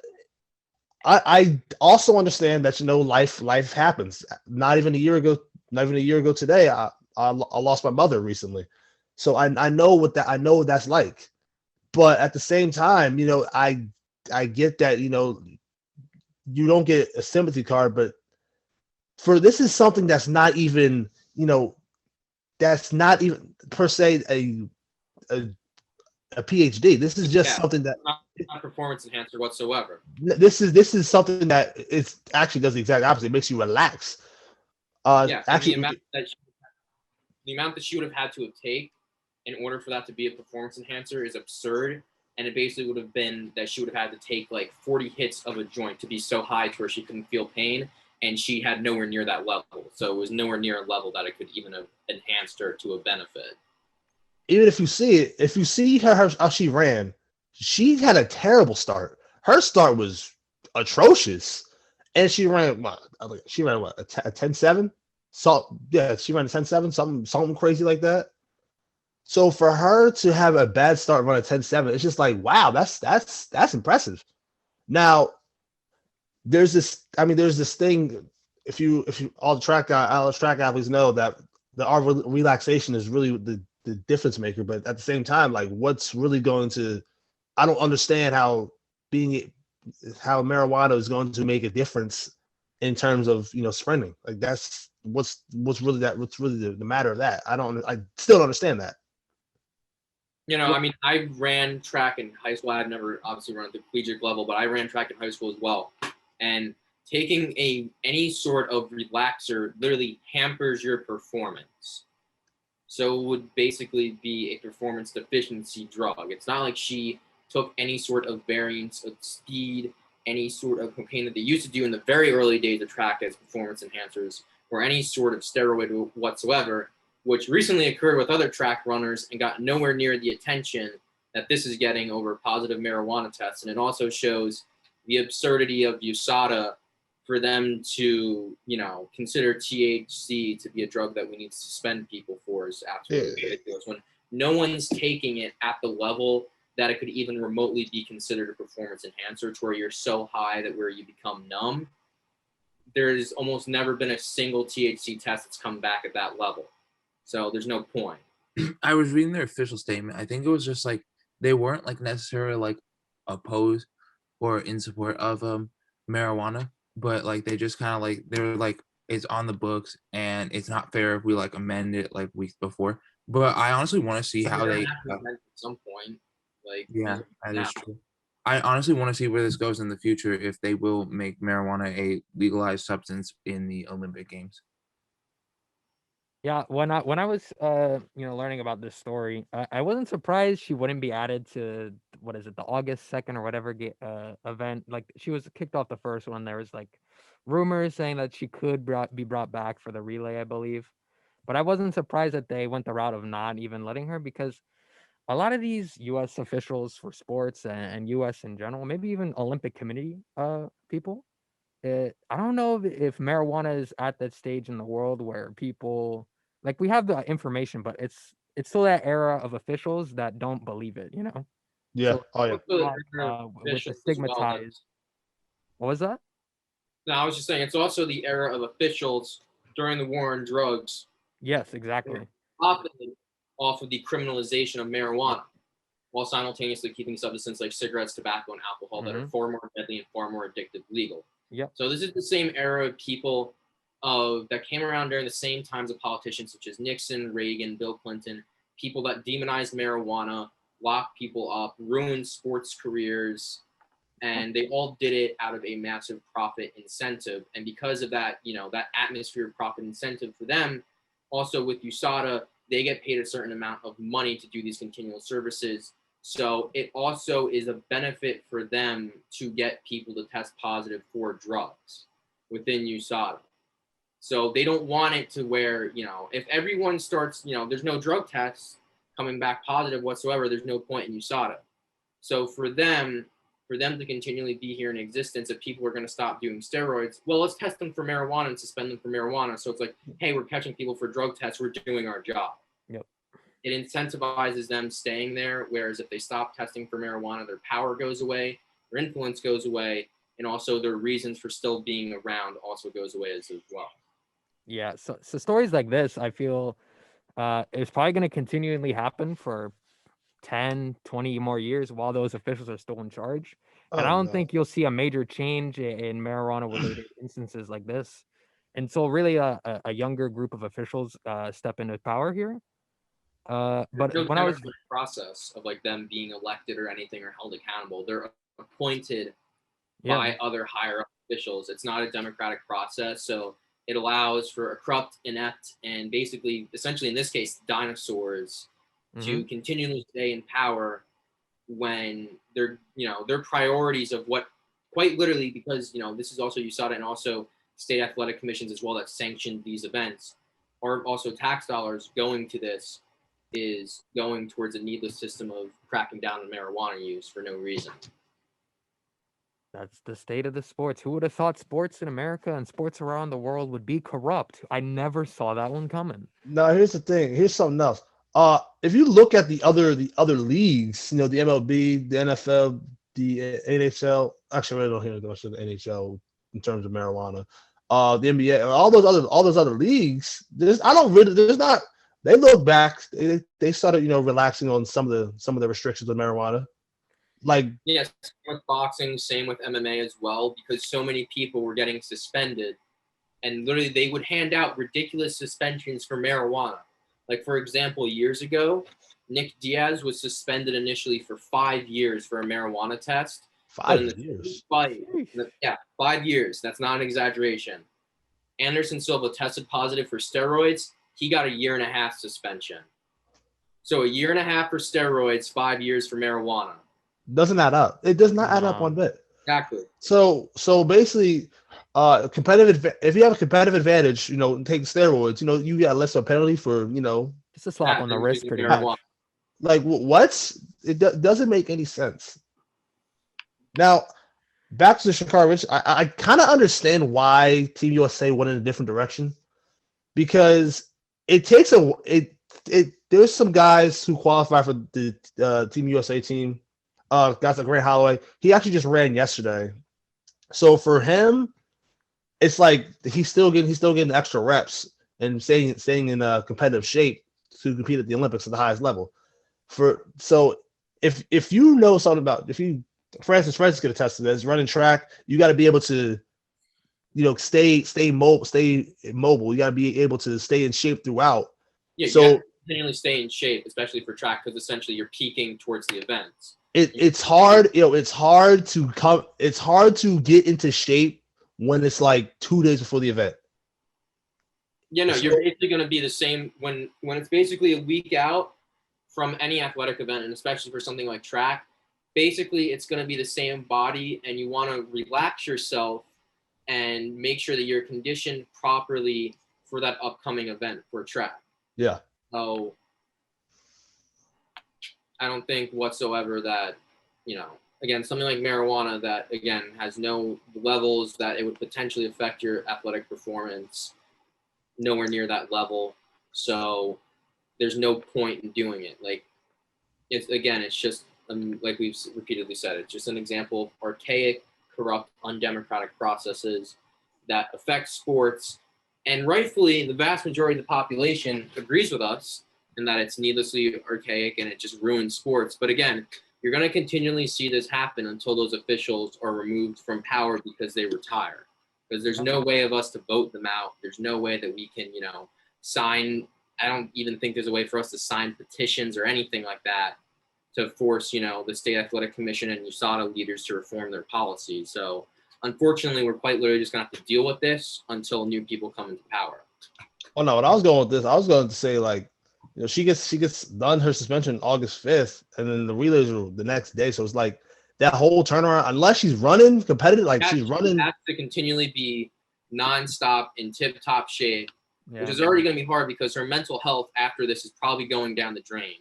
I also understand that life happens. Not even a year ago today, I lost my mother recently, so I know what that's like. But at the same time, I get that you don't get a sympathy card, but this is something that's not even per se a PhD. This is just something that not a performance enhancer whatsoever. This is something that it actually does the exact opposite. It makes you relax. Actually, the amount that she would have had to have taken in order for that to be a performance enhancer is absurd. And it basically would have been that she would have had to take like 40 hits of a joint to be so high to where she couldn't feel pain. And she had nowhere near that level. So it was nowhere near a level that it could even have enhanced her to a benefit. Even if you see her how she ran, she had a terrible start. Her start was atrocious. And she ran what? A 10-7? So yeah, she ran a 10-7, something crazy like that. So for her to have a bad start, run a 10-7, it's just like, wow, that's impressive. Now, there's this thing. If you all the track athletes know that our relaxation is really the difference maker. But at the same time, like, what's really going to? I don't understand how marijuana is going to make a difference in terms of sprinting. Like, that's what's really the matter of that. I still don't understand that. I ran track in high school. I've never obviously run at the collegiate level, but I ran track in high school as well. And taking any sort of relaxer literally hampers your performance. So it would basically be a performance deficiency drug. It's not like she took any sort of variance of speed, any sort of cocaine that they used to do in the very early days of track as performance enhancers, or any sort of steroid whatsoever, which recently occurred with other track runners and got nowhere near the attention that this is getting over positive marijuana tests. And it also shows the absurdity of USADA for them to, consider THC to be a drug that we need to suspend people for is absolutely ridiculous. When no one's taking it at the level that it could even remotely be considered a performance enhancer, to where you're so high that where you become numb. There's almost never been a single THC test that's come back at that level. So there's no point. I was reading their official statement. I think it was just like they weren't like necessarily like opposed or in support of marijuana, but like they just kind of like they're like it's on the books and it's not fair if we like amend it like weeks before. But I honestly want to see how they at some point. Like, yeah, that is true. I honestly want to see where this goes in the future if they will make marijuana a legalized substance in the Olympic Games. Yeah, when I was learning about this story, I wasn't surprised she wouldn't be added to what is it, the August 2nd or whatever event. Like, she was kicked off the first one. There was like rumors saying that she could be brought back for the relay, I believe. But I wasn't surprised that they went the route of not even letting her, because a lot of these U.S. officials for sports and U.S. in general, maybe even Olympic committee people, I don't know if marijuana is at that stage in the world where people like we have the information, but it's still that era of officials that don't believe it, Yeah. So Oh yeah. Also the not, era of with the officials as well, stigmatized. What was that? No, I was just saying it's also the era of officials during the war on drugs, Yes, exactly. profiting off of the criminalization of marijuana, while simultaneously keeping substances like cigarettes, tobacco, and alcohol that are far more deadly and far more addictive legal. Yep. So this is the same era of people that came around during the same times of politicians such as Nixon, Reagan, Bill Clinton, people that demonized marijuana, locked people up, ruined sports careers, and they all did it out of a massive profit incentive. And because of that, that atmosphere of profit incentive for them, also with USADA, they get paid a certain amount of money to do these continual services. So it also is a benefit for them to get people to test positive for drugs within USADA. So they don't want it to where, if everyone starts, there's no drug tests coming back positive whatsoever, there's no point in USADA. So for them to continually be here in existence, if people are going to stop doing steroids, well, let's test them for marijuana and suspend them for marijuana. So it's like, hey, we're catching people for drug tests, we're doing our job. Yep. It incentivizes them staying there, whereas if they stop testing for marijuana, their power goes away, their influence goes away, and also their reasons for still being around also goes away as well. Yeah, so stories like this, I feel, is probably going to continually happen for 10, 20 more years while those officials are still in charge. And I don't think you'll see a major change in marijuana-related instances like this until really a younger group of officials step into power here. But There's no when I was democratic process of like them being elected or anything or held accountable. They're appointed by other higher up officials. It's not a democratic process, so it allows for a corrupt, inept, and basically, essentially in this case, dinosaurs to continually stay in power when their priorities of what quite literally, because this is also USADA and also state athletic commissions as well that sanctioned these events, are also tax dollars going to this is going towards a needless system of cracking down on marijuana use for no reason. That's the state of the sports. Who would have thought sports in America and sports around the world would be corrupt? I never saw that one coming. No, here's the thing. Here's something else. If you look at the other leagues, the MLB, the NFL, the NHL. Actually, I don't hear much of the NHL in terms of marijuana. The NBA, all those other leagues. There's not. They look back. They started relaxing on some of the restrictions of marijuana. Like yes, with boxing, same with MMA as well, because so many people were getting suspended, and literally they would hand out ridiculous suspensions for marijuana. Like for example, years ago, Nick Diaz was suspended initially for 5 years for a marijuana test. 5 years. 5 years. That's not an exaggeration. Anderson Silva tested positive for steroids. He got a 1.5-year suspension. So a 1.5 years for steroids, 5 years for marijuana. Doesn't add up. It does not add up one bit. Exactly. So basically, if you have a competitive advantage, taking steroids, you got less of a penalty for, just a slap on the wrist, pretty much. Like what? It doesn't make any sense. Now, back to the Shakar Rich, I kind of understand why Team USA went in a different direction, because it takes there's some guys who qualify for the Team USA team. Guys like Grant Holloway, he actually just ran yesterday. So for him, it's like he's still getting extra reps and staying in competitive shape to compete at the Olympics at the highest level. So if you know something about, Francis could attest to this, running track, you got to be able to stay mobile. You got to be able to stay in shape throughout. Yeah, so you have to continually stay in shape, especially for track, because essentially you're peaking towards the events. It's hard, it's hard to get into shape when it's like 2 days before the event. You're basically going to be the same when it's basically a week out from any athletic event, and especially for something like track. Basically, it's going to be the same body, and you want to relax yourself and make sure that you're conditioned properly for that upcoming event for track. Yeah. So I don't think whatsoever that, again, something like marijuana that, again, has no levels that it would potentially affect your athletic performance, nowhere near that level. So there's no point in doing it. Like, it's just like we've repeatedly said, it's just an example of archaic, corrupt, undemocratic processes that affect sports. And rightfully, the vast majority of the population agrees with us in that it's needlessly archaic and it just ruins sports. But again, you're going to continually see this happen until those officials are removed from power because they retire. Because there's no way of us to vote them out. There's no way that we can, sign. I don't even think there's a way for us to sign petitions or anything like that to force, the state athletic commission and USADA leaders to reform their policy. So unfortunately, we're quite literally just going to have to deal with this until new people come into power. Oh no, when I was going with this, I was going to say like, she gets done her suspension August 5th, and then the relays are the next day. So it's like that whole turnaround, unless she's running competitive, like she's running. Has to continually be nonstop in tip-top shape, Yeah. which is already going to be hard because her mental health after this is probably going down the drain.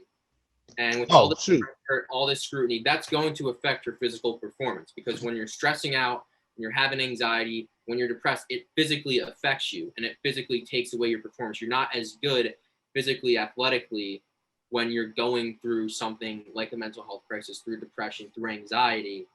And with all this scrutiny, that's going to affect your physical performance, because when you're stressing out, when you're having anxiety, when you're depressed, it physically affects you and it physically takes away your performance. You're not as good physically, athletically, when you're going through something like a mental health crisis, through depression, through anxiety.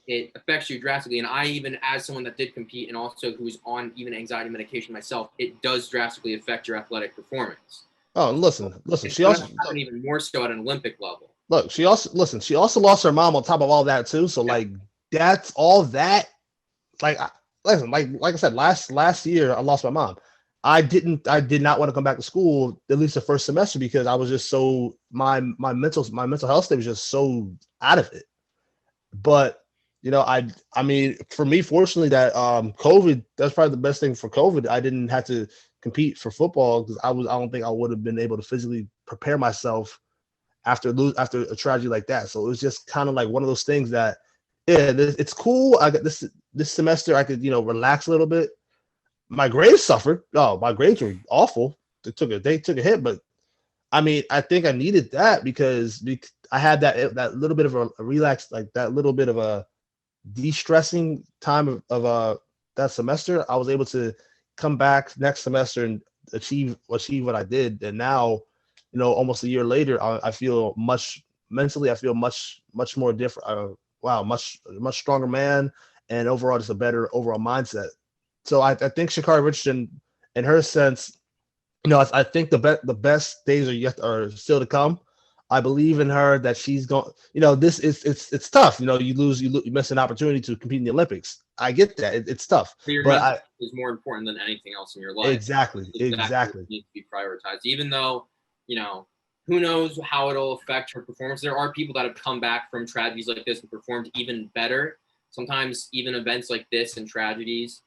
It affects you drastically. And I, even as someone that did compete and also who's on even anxiety medication myself, it does drastically affect your athletic performance. Oh, listen. It's She also even more so at an Olympic level. look. She also lost her mom on top of all that too. So like that's all that. Like I said, last year I lost my mom. I did not want to come back to school at least the first semester because I was just so my mental health state was just so out of it. But I mean, for me, fortunately, that COVID, that's probably the best thing for COVID. I didn't have to compete for football because I don't think I would have been able to physically prepare myself after a tragedy like that. So it was just kind of like one of those things that, yeah, it's cool. I got this semester I could relax a little bit. My grades suffered. Oh, my grades were awful. They took a hit, but I mean, I think I needed that because I had that little bit of a relax, like that little bit of a de-stressing time of that semester. I was able to come back next semester and achieve what I did. And now, almost a year later, I feel much mentally. I feel much more different. Much stronger man, and overall just a better overall mindset. So I think Sha'Carri Richardson, in her sense, I think the best days are still to come. I believe in her that she's going. This is it's tough. You miss an opportunity to compete in the Olympics. I get that it's tough, but is more important than anything else in your life. Exactly. Needs to be prioritized. Even though who knows how it'll affect her performance. There are people that have come back from tragedies like this and performed even better. Sometimes even events like this and tragedies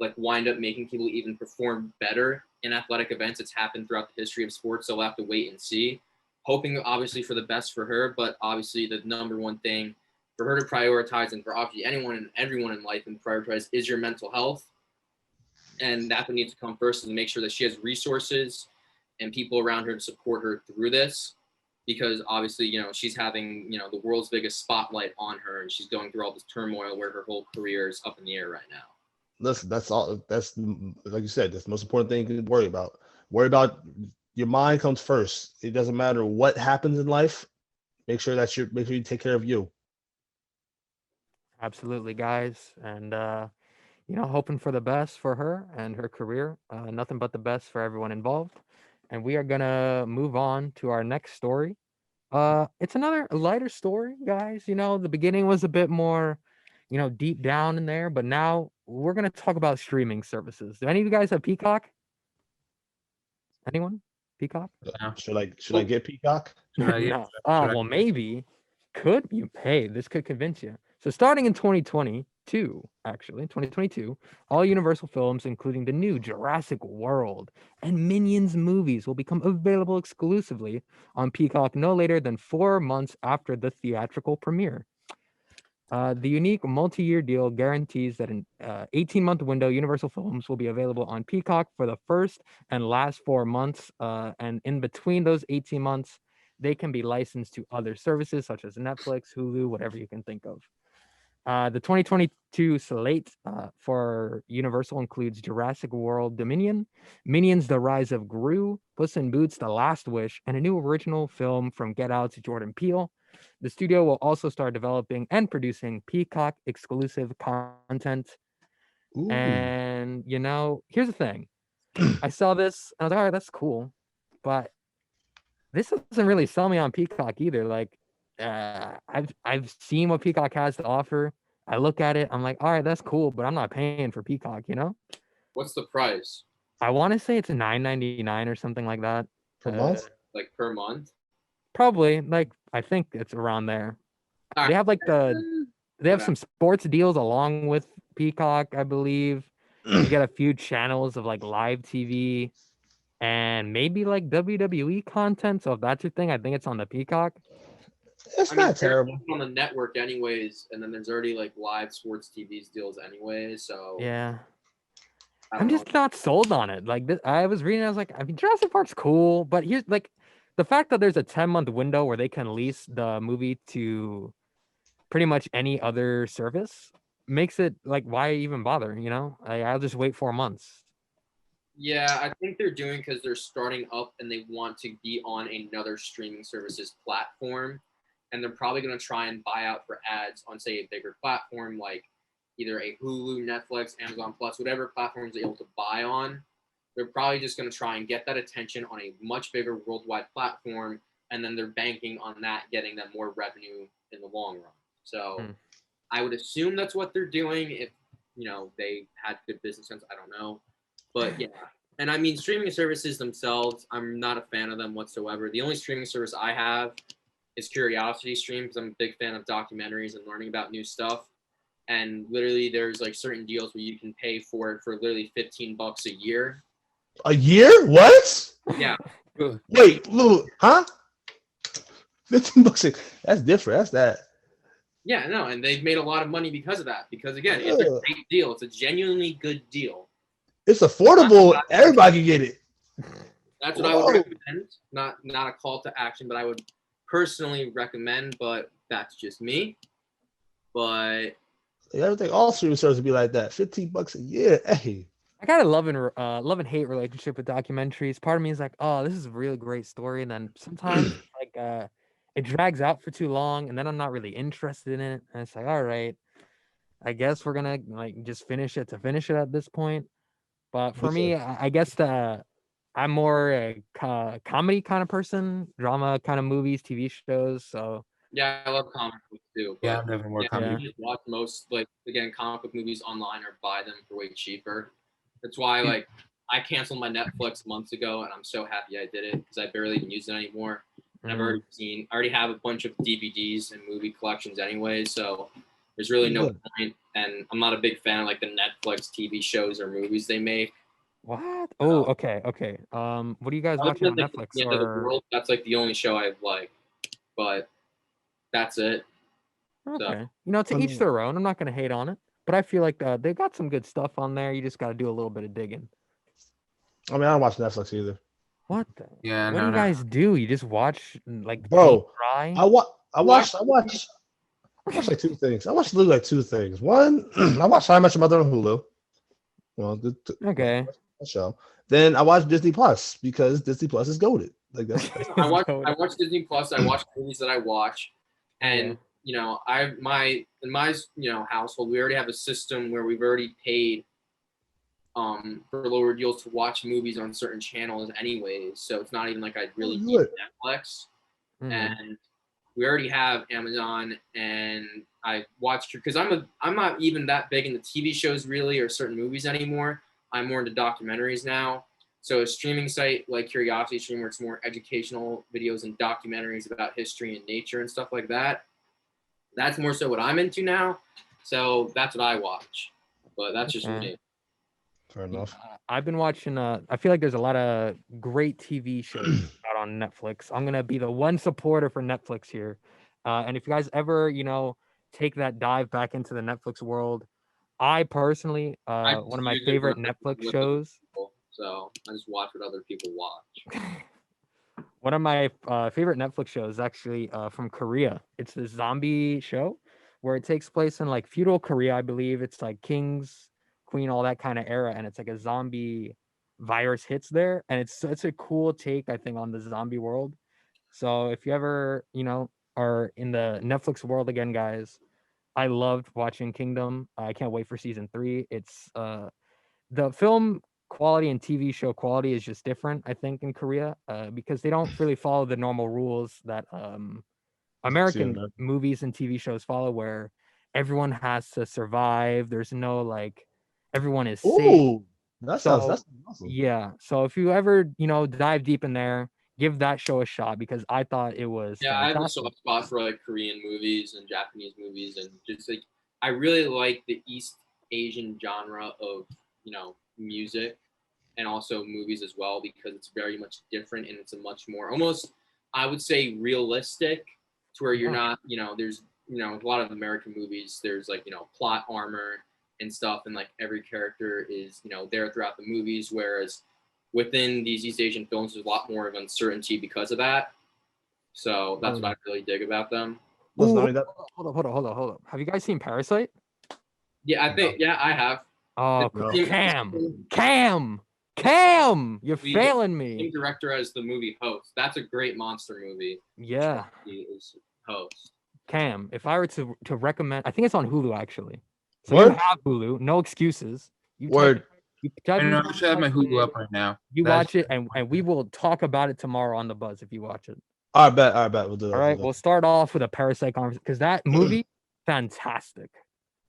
like wind up making people even perform better in athletic events. It's happened throughout the history of sports, so we'll have to wait and see. Hoping obviously for the best for her, but obviously the number one thing for her to prioritize, and for obviously anyone and everyone in life and prioritize, is your mental health. And that would need to come first, and to make sure that she has resources and people around her to support her through this, because obviously, she's having, the world's biggest spotlight on her, and she's going through all this turmoil where her whole career is up in the air right now. Listen, that's all. That's, like you said, that's the most important thing you can worry about. Worry about your mind comes first. It doesn't matter what happens in life. Make sure you take care of you. Absolutely, guys. And hoping for the best for her and her career. Nothing but the best for everyone involved. And we are gonna move on to our next story. It's another lighter story, guys. The beginning was a bit more, deep down in there, but now we're gonna talk about streaming services. Do any of you guys have Peacock? Anyone? Peacock? Should I get Peacock? No. Well, maybe. Could you? Hey, this could convince you. So starting in 2022, all Universal films, including the new Jurassic World and Minions movies, will become available exclusively on Peacock no later than 4 months after the theatrical premiere. The unique multi-year deal guarantees that in 18-month window, Universal films will be available on Peacock for the first and last 4 months. And in between those 18 months, they can be licensed to other services such as Netflix, Hulu, whatever you can think of. The 2022 slate for Universal includes Jurassic World Dominion, Minions: The Rise of Gru, Puss in Boots: The Last Wish, and a new original film from Get Out's Jordan Peele. The studio will also start developing and producing Peacock exclusive content. Ooh. And here's the thing. I saw this and I was like, all right, that's cool. But this doesn't really sell me on Peacock either. Like, I've seen what Peacock has to offer. I look at it, I'm like, all right, that's cool, but I'm not paying for Peacock, What's the price? I want to say it's $9.99 or something like that. Per month? Like per month? Probably, like, I think it's around there. They have like they have some sports deals along with Peacock, I believe. You get a few channels of like live TV and maybe like WWE content. So if that's your thing, I think it's on the Peacock. It's not terrible. On the network, anyways, and then there's already like live sports TV deals, anyways. So Yeah, I I'm don't just not sold on it. Like this, I was reading, I was like, I mean, Jurassic Park's cool, but here's like the fact that there's a 10-month window where they can lease the movie to pretty much any other service makes it like, why even bother? I'll just wait 4 months. Yeah, I think they're doing because they're starting up and they want to be on another streaming services platform. And they're probably going to try and buy out for ads on, say, a bigger platform like either a Hulu, Netflix, Amazon Plus, whatever platforms they're able to buy on. They're probably just going to try and get that attention on a much bigger worldwide platform. And then they're banking on that getting them more revenue in the long run. So I would assume that's what they're doing. If, they had good business sense, I don't know. But yeah, and I mean, streaming services themselves, I'm not a fan of them whatsoever. The only streaming service I have is Curiosity Stream because I'm a big fan of documentaries and learning about new stuff. And literally, there's like certain deals where you can pay for it for literally $15 a year. A year? What? Yeah. Wait, look, huh? $15. That's different. That's that. Yeah, no, and they've made a lot of money because of that. Because again, it's a great deal. It's a genuinely good deal. It's affordable. Everybody can get it. That's what I would recommend. Not a call to action, but I would personally recommend. But that's just me. But everything, all streaming services be like that. $15 a year. Hey. I got a love and hate relationship with documentaries. Part of me is like, oh, this is a really great story, and then sometimes like it drags out for too long, and then I'm not really interested in it. And it's like, all right, I guess we're gonna like just finish it at this point. But for me, I guess I'm more a comedy kind of person, drama kind of movies, TV shows. So yeah, I love comic books too. But Yeah, I'm definitely more comedy. You just watch most comic book movies online or buy them for way cheaper. That's why I canceled my Netflix months ago, and I'm so happy I did it because I barely even use it anymore. And I already have a bunch of DVDs and movie collections anyway, so there's really no point. And I'm not a big fan of like the Netflix TV shows or movies they make. What? Oh, okay. What do you guys watching on Netflix? The End of the World, that's like the only show I like, but that's it. Okay. So, to each their own. I'm not gonna hate on it, but I feel like they've got some good stuff on there. You just got to do a little bit of digging. I mean, I don't watch Netflix either. What? Yeah. What do you guys do? You just watch like bro? Cry? I watch like two things. I watch literally like two things. One, I watch How I Met Your Mother on Hulu. Well, okay. Show. Then I watch Disney Plus because Disney Plus is goated. Like that's I watch Disney Plus. I watch movies that I watch, and in my household we already have a system where we've already paid for lower deals to watch movies on certain channels anyways. So it's not even like I really need Netflix. And we already have Amazon, and I watch because I'm not even that big into TV shows really or certain movies anymore. I'm more into documentaries now. So a streaming site like Curiosity Stream, where it's more educational videos and documentaries about history and nature and stuff like that. That's more so what I'm into now. So that's what I watch. But that's just me. Fair enough. I've been watching. I feel like there's a lot of great TV shows out on Netflix. I'm gonna be the one supporter for Netflix here. And if you guys ever, take that dive back into the Netflix world, I personally, one of my favorite Netflix shows. So I just watch what other people watch. One of my favorite Netflix shows is actually from Korea. It's this zombie show where it takes place in like feudal Korea, I believe. It's like kings, queen, all that kind of era, and it's like a zombie virus hits there, and it's a cool take, I think, on the zombie world. So if you ever, are in the Netflix world again, guys, I loved watching Kingdom. I can't wait for season 3. It's the film quality and TV show quality is just different, I think, in Korea, because they don't really follow the normal rules that American movies and TV shows follow, where everyone has to survive. There's no like everyone is safe. Ooh, that's awesome. Yeah. So if you ever, dive deep in there, give that show a shot because I thought it was I have a fantastic. soft spot for like Korean movies and Japanese movies, and just like I really like the East Asian genre of music and also movies as well, because it's very much different and it's a much more almost, I would say, realistic, to where you're not, there's a lot of American movies, there's like plot armor and stuff, and like every character is there throughout the movies, whereas within these East Asian films there's a lot more of uncertainty because of that. So that's what I really dig about them. Hold up. Have you guys seen Parasite? Yeah, I have. Oh, Cam, you're failing me. Same director as the movie Host. That's a great monster movie. Yeah. He is Host. Cam, if I were to recommend, I think it's on Hulu actually. So Word? you have Hulu, no excuses. Word. I know I should have my Hulu up right now. You watch it, and we will talk about it tomorrow on the Buzz if you watch it. I bet. We'll do that. All right, we'll start off with a Parasite conversation because that movie, fantastic.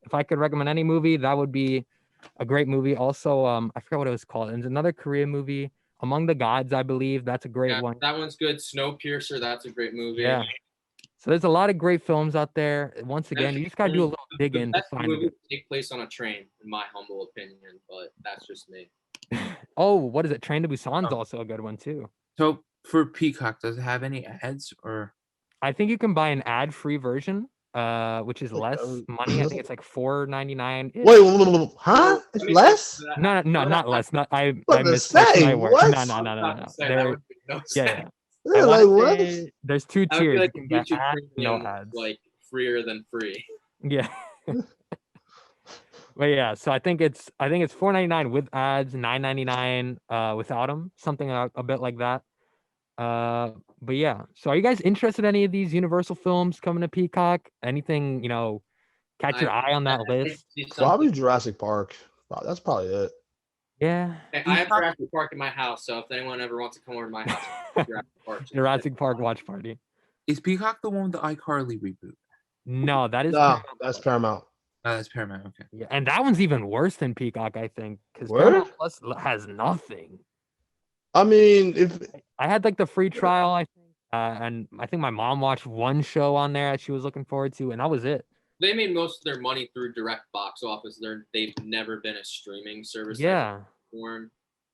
If I could recommend any movie, that would be a great movie. Also, I forgot what it was called. There's another Korean movie, Among the Gods, I believe. That's a great one. That one's good. Snowpiercer, that's a great movie. Yeah. So there's a lot of great films out there. Once again, you just gotta do a little digging to find movie it. Take place on a train, in my humble opinion, but that's just me. Oh, what is it? Train to Busan's also a good one too. So for Peacock, does it have any ads or? I think you can buy an ad-free version, which is less money. I think it's like $4.99. Wait, huh? It's less? No, not less. Not I missed say, my word. what? No. Yeah. Like what? There's 2 I tiers. feel like You can get YouTube ads, no Premium, ads. like freer than free. Yeah. But yeah, so I think it's $4.99 with ads, $9.99 without them, something a bit like that. But yeah, so are you guys interested in any of these Universal films coming to Peacock? Anything catch your eye on that list? Probably Jurassic Park. That's probably it. Yeah. I have Jurassic Park in my house, so if anyone ever wants to come over to my house, Jurassic Park watch party. Is Peacock the one with the iCarly reboot? No, that is that's Paramount. That's Paramount. Okay. Yeah, and that one's even worse than Peacock, I think, because Word? Paramount Plus has nothing. I mean, if I had like the free trial, I think, and I think my mom watched one show on there that she was looking forward to, and that was it. They made most of their money through direct box office. They've never been a streaming service. Yeah.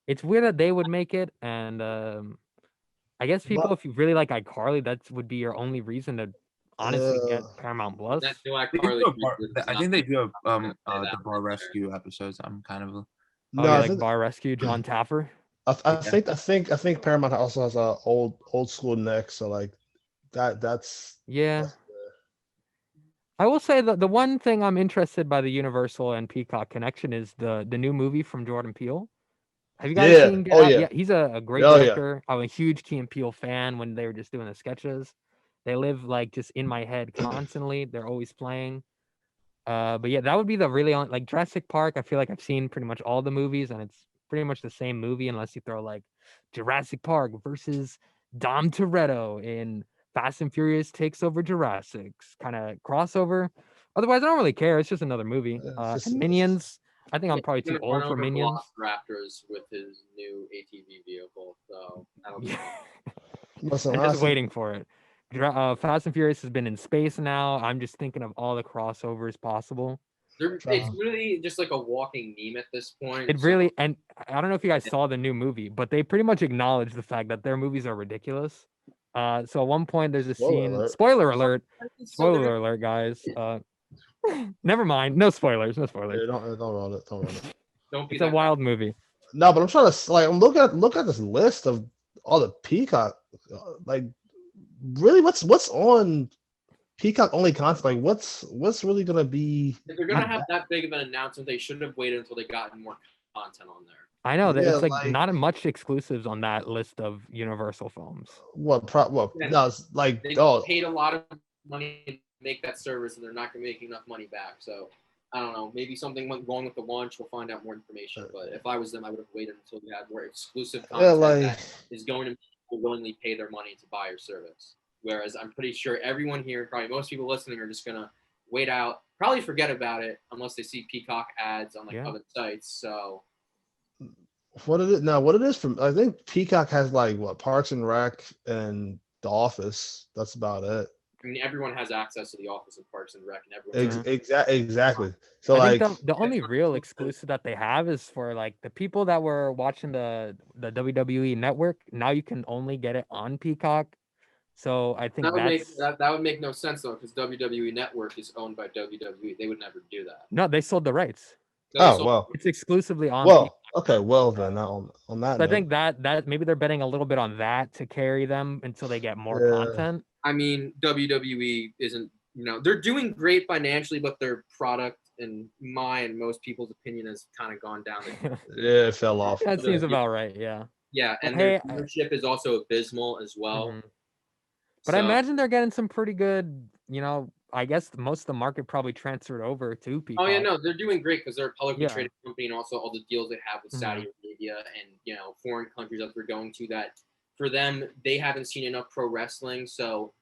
It's weird that they would make it, and I guess people, if you really like iCarly, that would be your only reason to honestly get Paramount Plus. That new I think they do have the Bar Rescue episodes. I'm kind of. Like Bar Rescue, John Taffer. I think Paramount also has a old school next, so like that's yeah. I will say that the one thing I'm interested by the Universal and Peacock connection is the new movie from Jordan Peele. Have you guys seen Get Out? Yeah, he's a great director. I'm a huge Key and Peele fan when they were just doing the sketches. They live like just in my head constantly. They're always playing. But yeah, that would be the really like Jurassic Park. I feel like I've seen pretty much all the movies, and it's pretty much the same movie unless you throw like Jurassic Park versus Dom Toretto in Fast and Furious Takes Over Jurassic's kind of crossover. Otherwise, I don't really care. It's just another movie. And Minions. I think I'm probably too old for Minions. Raptors with his new ATV vehicle, so that'll be I'm just waiting for it. Fast and Furious has been in space now. I'm just thinking of all the crossovers possible. It's really just like a walking meme at this point. It really, and I don't know if you guys saw the new movie, but they pretty much acknowledge the fact that their movies are ridiculous. So at one point there's a scene. Spoiler alert, guys. Never mind. No spoilers. Yeah, don't run it. Don't run it. Don't. It's a wild movie. No, but I'm trying to like look at this list of all the Peacock. Like, really, what's on Peacock only content. Like, what's really gonna be? If they're gonna have that big of an announcement, they should have waited until they got more content on there. I know that Yeah, it's like like- not much exclusives on that list of Universal films. What? Yeah. No, it's like They oh, paid a lot of money to make that service, and they're not gonna make enough money back. So I don't know. Maybe something went wrong with the launch. We'll find out more information. But if I was them, I would have waited until we had more exclusive yeah, content like that is going to make people willingly pay their money to buy your service. Whereas I'm pretty sure everyone here, probably most people listening, are just gonna wait out, probably forget about it unless they see Peacock ads on like Yeah. other sites. So what it is now. What it is from? I think Peacock has like what Parks and Rec and The Office. That's about it. I mean, everyone has access to the Office and Parks and Rec, and everyone. Exactly. So I like, think the only real exclusive that they have is for like the people that were watching the WWE Network. Now you can only get it on Peacock. So I think That would make that's that would make no sense though, because WWE Network is owned by WWE. They would never do that. no, they sold the rights. No, oh well, It's exclusively on. Peacock. okay, well then on that. So I note, think that maybe they're betting a little bit on that to carry them until they get more Yeah. content. I mean, WWE isn't, they're doing great financially, but their product, in my and most people's opinion, has kind of gone down. yeah, it fell off. That seems about right. Yeah. Yeah, and Hey, their viewership is also abysmal as well. Mhm. But I So- imagine they're getting some pretty good, I guess most of the market probably transferred over to Peacock. Oh yeah, no, they're doing great because they're a publicly Yeah. traded company, and also all the deals they have with Saudi Arabia and foreign countries that they're going to. That for them, they haven't seen enough pro wrestling, so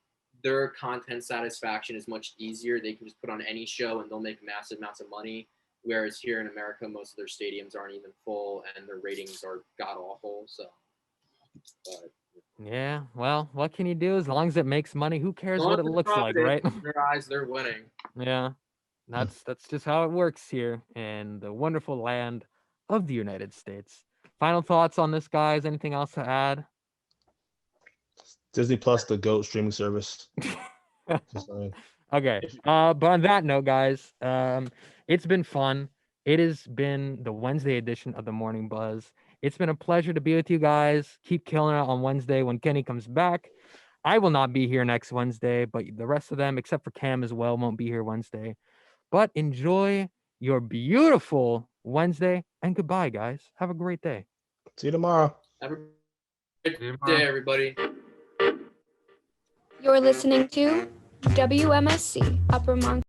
their content satisfaction is much easier. They can just put on any show and they'll make massive amounts of money. Whereas here in America, most of their stadiums aren't even full, and their ratings are god awful. So, but Yeah, well, what can you do? As long as it makes money, who cares as long what as it it's looks like, right? profit, in their eyes, they're winning. Yeah, that's just how it works here in the wonderful land of the United States. Final thoughts on this, guys? Anything else to add? Disney Plus, the GOAT streaming service. Just saying. Okay. But on that note, guys, it's been fun. It has been the Wednesday edition of the Morning Buzz. It's been a pleasure to be with you guys. Keep killing it on Wednesday when Kenny comes back. I will not be here next Wednesday, but the rest of them, except for Cam as well, won't be here Wednesday. But enjoy your beautiful Wednesday, and goodbye, guys. Have a great day. See you tomorrow. Have a good day, everybody. You're listening to WMSC Upper Montclair.